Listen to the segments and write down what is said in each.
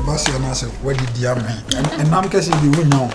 Bossy and I said, what did you mean? And I'm guessing you will know.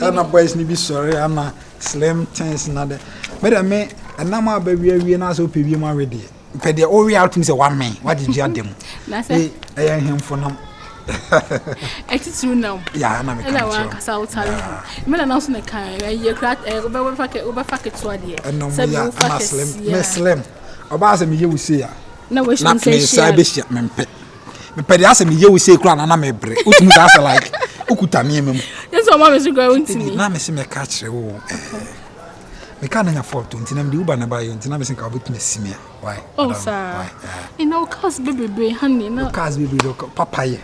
And a boys need be sorry, and a slim tense another. But I may, and now my baby, we are not so PB already. But the only out is a 1 man. What did you do? I am him for now. It's true now. Yeah, I'm a South Italian. Men announcing the kind, you crack over facket swadi. And no more slim. About me, you will see. No, we should say, Bishop, men pet. But the answer me, you will say, crown and I'm a break. Which means I like Ukutamim. That's what mom is going to me. Now, Miss Catch. We can't afford to intend the Uber by you until I'm saying, I'll be Miss Simia. Why? Oh, sir. In no cause, baby, honey, no cars, baby, papa.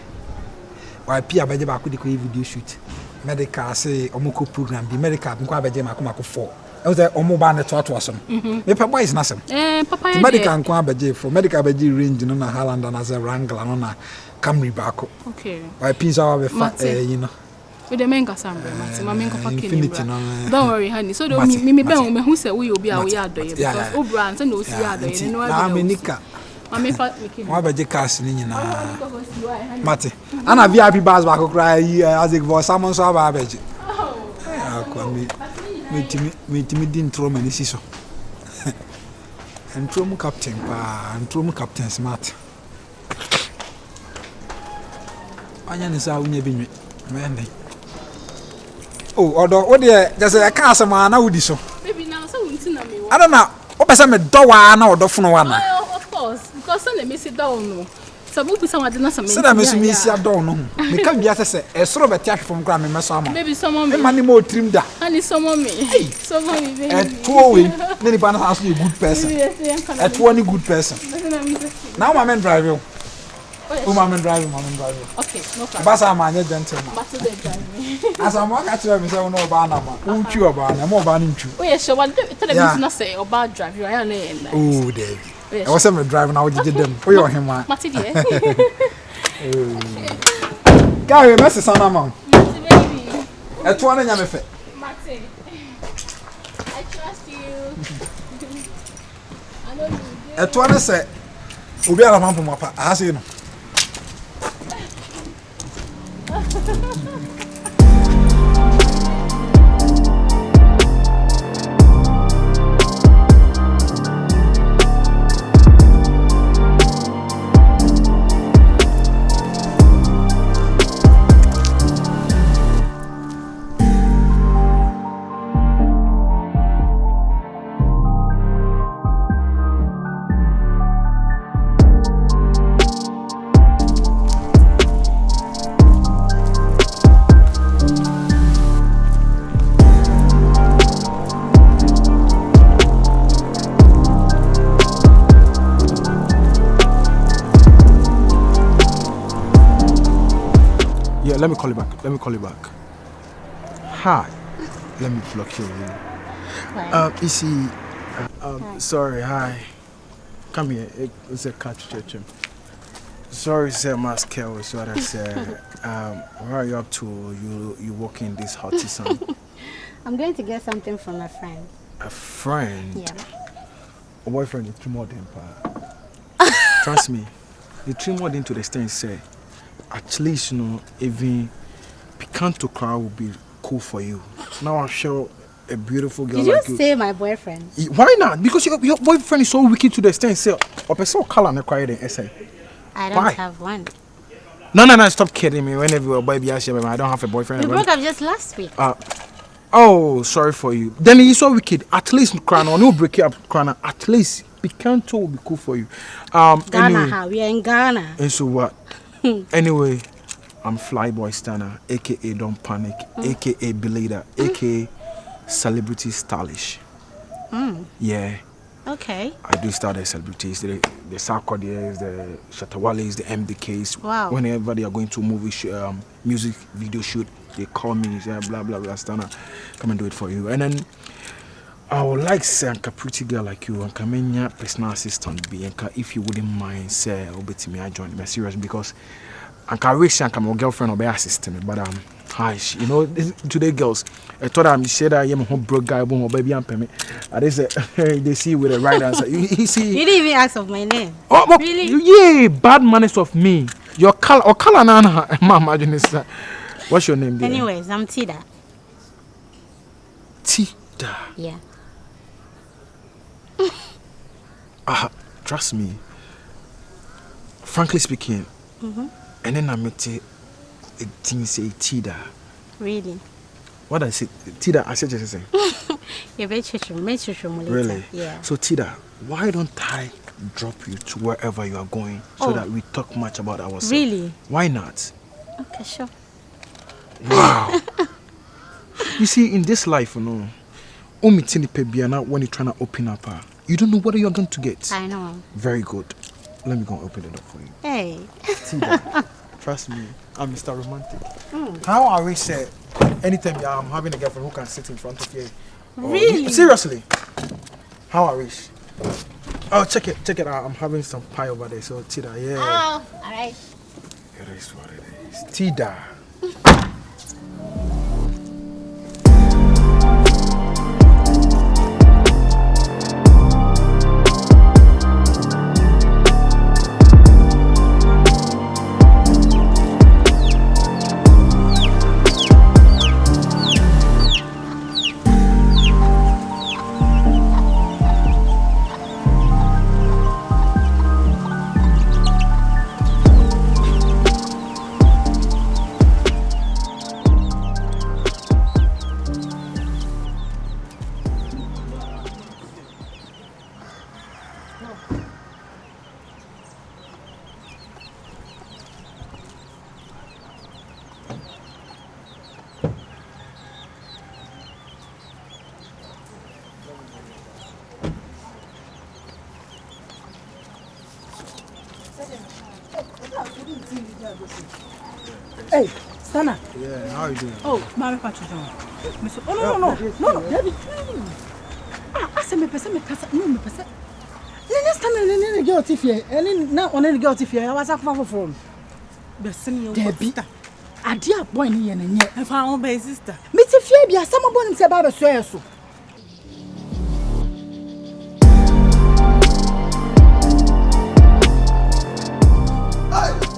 Why, Pia Bajaba could video shoot. Medical say, Omoko program, the medical, Mquabajama Kumako 4. I was there, Omobana taught was some. Maybe boy is nothing. Papa, medical and Quabaje for medical Baji range on a Highland and as a wrangle on a Camry back. Okay. Why, Pins are you know. With the main Cassandra, my main infinity. Don't worry, honey. So don't me who said we will be our yard because O'Brien and those yard. I'm in Nika. I'm in fact, why about the casting in Matty? And a VIP bars back cry as it was someone saw babbage. Meet me didn't throw many so. And Trum Captain, and Trum Captain Smart. Onion is our near me. Oh, although, what dear, there's a castle man, I would do so. Maybe now, so I don't know. What was I a door or the phone one? Of course, because I miss it down. So, we'll be someone that doesn't say, I miss I don't know. Because yes, a sort of attack from Grammy Massama. Maybe someone money more trimmed up. And it's someone me. Someone at 2 many banners ask you a good person. At 20 good person. Now, my man drive you. Oh, mom and driving. Okay, no problem. But I'm a gentleman. As I'm walking at you, I know about won't you about I'm more banning you. Oh, yes, so what did I not say about driving? I am. Oh, Dave. I was driving out to them. For your him, Matty. Gary, Messi, son of mom. At 1 and I'm a fit. Matty, I trust you. I know you. At 1 I said, we'll be out of my papa. I see you. Let me call you back. Hi. Let me block you. You see, sorry, hi. Come here. It's a catch. Sorry, sir, Maskel is what I said. Where are you up to? You walk in this hot sun? I'm going to get something from a friend. A friend? Yeah. A boyfriend is too more than Trust me. You too more than to the extent say. At least, you know, even Picanto crowd will be cool for you. Now I'm sure a beautiful girl. Did you say my boyfriend? Why not? Because your boyfriend is so wicked to the extent say, "Or so color and quiet and essay." I don't have one. No, stop kidding me. Whenever your baby asks you, I don't have a boyfriend. We broke up just last week. Oh, sorry for you. Then he's so wicked. At least Krana, no break it up, Krana. At least Picanto will be cool for you. Ghana, we are in Ghana. And so what? Anyway, I'm Flyboy Stanner, aka Don't Panic, aka Belader, aka Celebrity Stylish. Yeah. Okay. I do start the celebrities, the Sarkodiers, the Shatawalis, the MDKs. Wow. Whenever they are going to music video shoot, they call me, say blah blah blah Stanner, come and do it for you. And then I would like say a pretty girl like you and come in personal assistant be if you wouldn't mind say me I join me serious because I can wish I my girlfriend or be assistant but hi you know today girls I thought I'm sure that I'm a broke guy or baby and pay they say they see with the right answer you see you didn't even ask of my name. Oh really? Yeah, bad manners of me. Your color nana, Mama Janissa. What's your name? Dear? Anyways, I'm Tida. Tida. Yeah. Trust me. Frankly speaking, and then I met a thing say Tida. Really? What I say, Tida, I said just say. Really? Yeah. So Tida, why don't I drop you to wherever you are going so that we talk much about ourselves? Really? Why not? Okay, sure. Wow. You see, in this life, you know, when you're trying to open up, you don't know what you're going to get. I know. Very good. Let me go and open the door for you. Hey. Tida, trust me, I'm Mr. Romantic. How I wish anytime I'm having a girlfriend who can sit in front of you. Really? Seriously. How I wish. Oh, check it out. I'm having some pie over there. So Tida, yeah. Oh, all right. It is what it is. Tida. Hey, Sana. Yeah, how are you doing? Oh, Mama Patrick. No, David. I said, me person. No, me person. Next time, I get out of here. And now, on any get out of here, I was up for phone. The senior Debbie. A dear boy, and yet, I found my sister. Miss Fabia, someone said about a swear so.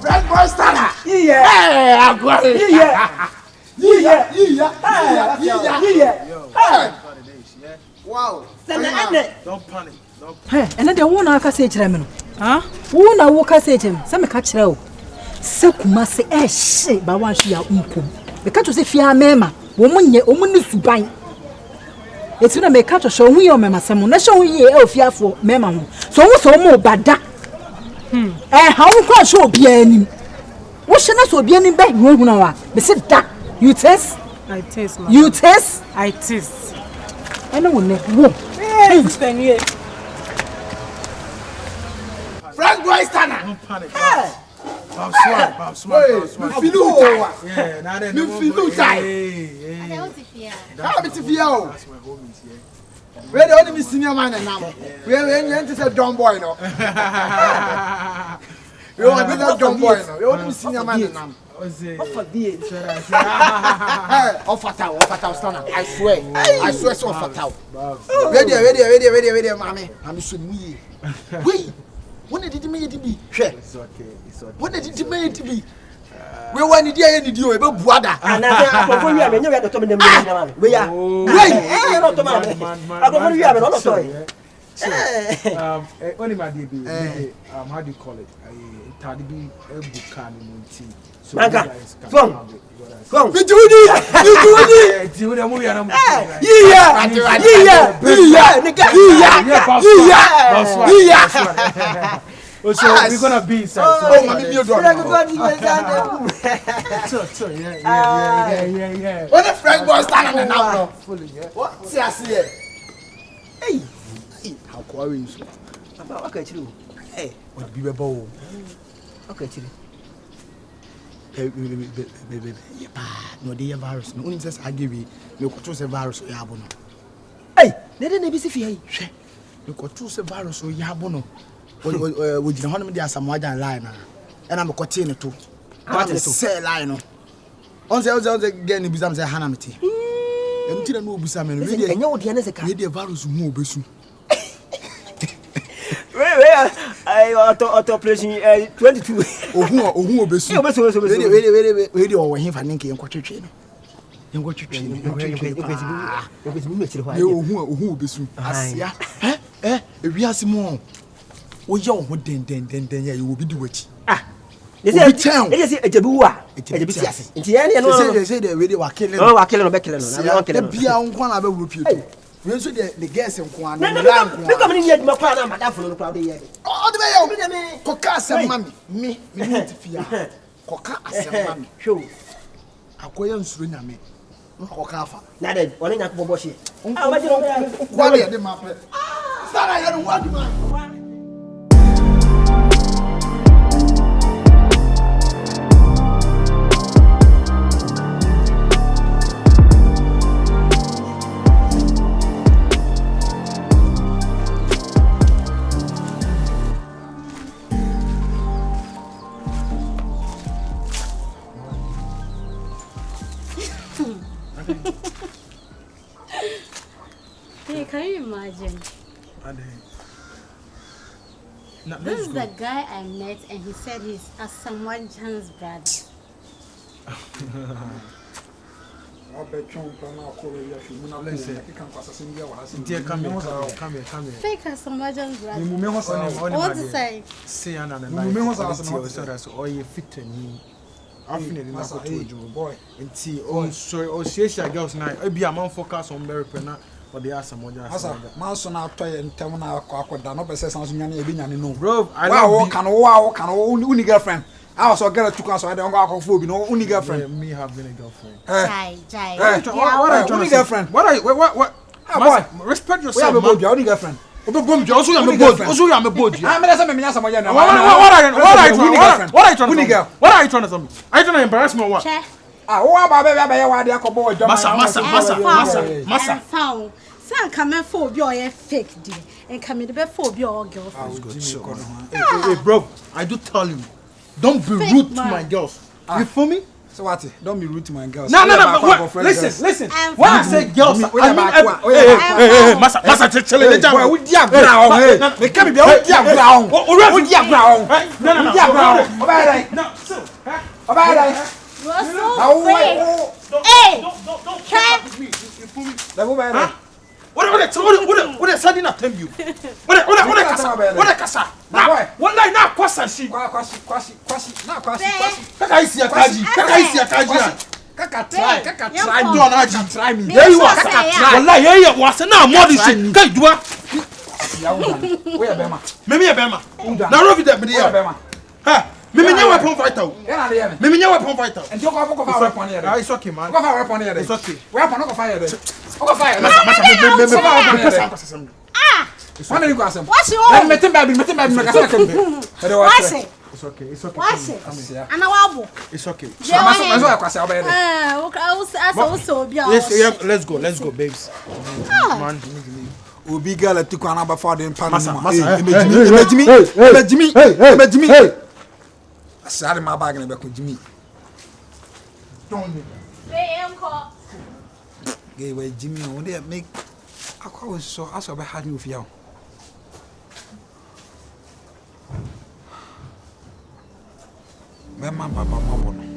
Red boy Stana. Yeah. Hey, I'm going. Yeah. Wow. Don't panic. Hey, and then the one I can say to them. Huh? One I walk say to him. Some catch now. Sekuma say shit, but one she a umpo. Because you say fear mema. Woman ye woman is subai. It's gonna make catch a show we on mema some na show ye e fear for mema. So what's so more bada? How can show be any? What should not be any bag? You know, be sit that. You test? I taste, man. You test? I taste. I know what neck. Hey, stand here. Frank boy Stana. Don't panic. I'm smart. Yeah, now then. You feel no time. How bit if you? That's my homies, yeah. Where the only senior man now? Where you enter a dumb boy no? You want to be that dumb boy no? You want to be senior man now? For the Off fatal, Stana. I swear so fatal. Ready, mommy. I'm so near. Wait. When did you make it to be? It's okay. When did you make it to be? We want to do it about brother. And I go you have no to them man. We are. Wait. Not to man. I go you have no story. Only my DB. How do you call it? Tadibi Bukan Munti. So Go. We do it. So we're gonna be inside. Yeah. When the Frank boy standing now, what? See, I see it. Hey, how quarry you? Okay, true. Hey, what be a bow? Okay, true. No, the virus. No one says I give you. No, choose a virus or yabono. Hey, they didn't be see. You could choose a virus or yabono. Would you want me to some water line? And I'm a continue to. What is say line? On the again, it becomes a hanamity. Until I know Bissam and you know the video virus move. I auto operation 22. Ohu obesu. We o hin fa ninke yenkotwetwe no. Yenkotwetwe no. Ohu obesu. Asia. Ewiase mo. Wo ye wo den ya ye obi di wachi. They say ejebu a ejebi ti ase. Nti ye no. Say the we dey wa kele no. Wa kele no be kele no. Na wa kele no. Bia nkwa na be wuro pieto. We so the girls nkwa na. Me come ni yeduma kwa na madafo no kwa dey ye. Oh de be yo. Koka asem mami. Me need fia. Koka asem mami. Show. Akoya nsuro nyame. No koka afa. Na de woni nyak bobo hye. Ah ma jiro kwa de de ma pe. Sara ye no wadu man. Hey, can you imagine? This is the guy I met, and he said he's someone Jan's brother. Fake as someone Jan's brother. What to say? Say oh, you fit me. Afternoon, na boy. Nti on so social girls na e bia man focus on very pena but they are some other. Asa man so na toy ntem na akoda no pese san so nyane e bi nyane no. Bro, I love can uni girlfriend. I also get a two cans so I don't go akofo bi no uni girlfriend. Me having a girlfriend. Jai. What are you uni girlfriend? What? Boy, respect yourself. What are you uni girlfriend? Also you am a board. I mean say me nya some now. What are you trying to do? What are you trying to do? Are you trying to embarrass me or what? What about baby wa dey akobo ojo massa. Found. Say come for obi or fake di. And come the be for obi or girlfriend. Hey bro, I do tell you. Don't be rude to my girls. You feel me? So what? Don't be rude to my girls. No. Listen. When I say girls, I mean, hey, massa, chill. Boy, we dia ground. Hey, me come be we dia ground. We dia ground. No. Obey. You are so fake. Hey, don't me. You fool me? Huh? What sudden attempt you? What kasa? Now, one night now kwasa shi. Kwasi. Kaka isi akaji. Kaka try. Don't aji. Try me. There you are. Wallahi here you was na more this shit. Kai duwa. Where ya bema? Memi ya bema. Na rovi de bidi ya. Ha. Mimi nya weapon fighter. Mimi nya weapon fighter. And you go for weapon here. It's okay man. Go for weapon here. It's okay. Weapon no go fire there. Go fire. When you go asem. What's your? Metin baby me kasa kembe. What's it? It's okay. What's it? Ana wabo. It's okay. Maso akwase obey there. Yes, let's go babes. Man, Obi girl atiku anaba for the pan. Imagine. Asare my bag na be ko Jimmy. Don't me. Gay way Jimmy on there make akwa so aso be hard you fia. Mama baba mabono.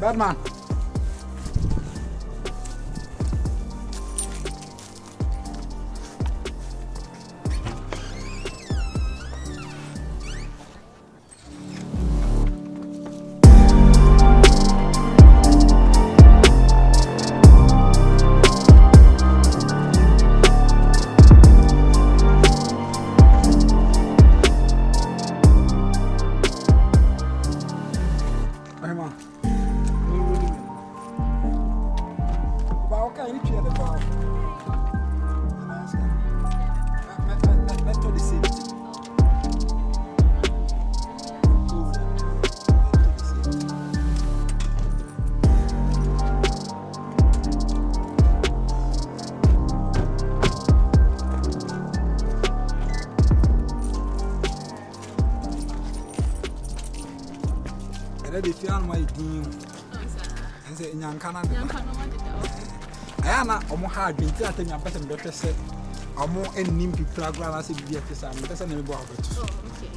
Badman. Ready to find my team. And say, young Canada. I am not hard been telling your person better said. I'm more any nimby program as if you have to say, I'm about it. Oh, okay.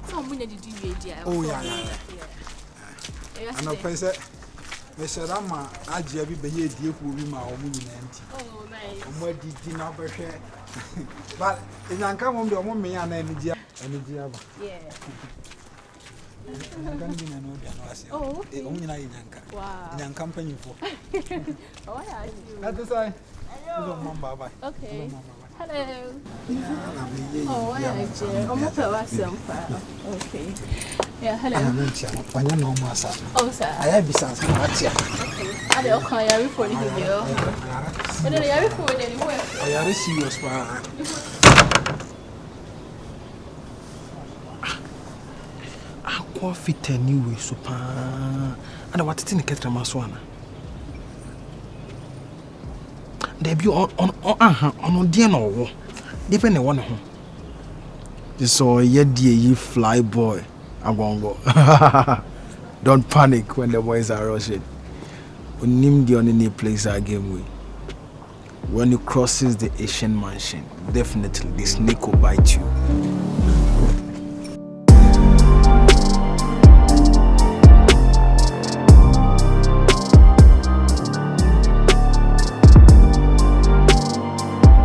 So, when did you do it? Oh, yeah. And I say, Mr. Rama, I just be here, dear, who will be my own empty. Oh, nice. I'm what did dinner per share. But if you come on the woman and energy. Yeah. Oh, okay. Wow. Young company for. Oh, yeah. At the side. Okay. Hello. Oh, yeah. I'm not a okay. Yeah, hello. I don't know, Massa. Oh, sir. I have besides much. I don't call you for the video. And then I record anywhere. I are serious. Aqua fit anyway, super. And what it's in the Ketramaswana. Debut on dear no. Depend on one. This all ye fly boy. I'm going to go. Don't panic when the boys are rushing. When name the only place I game with. When you crosses the Asian mansion, definitely the snake will bite you.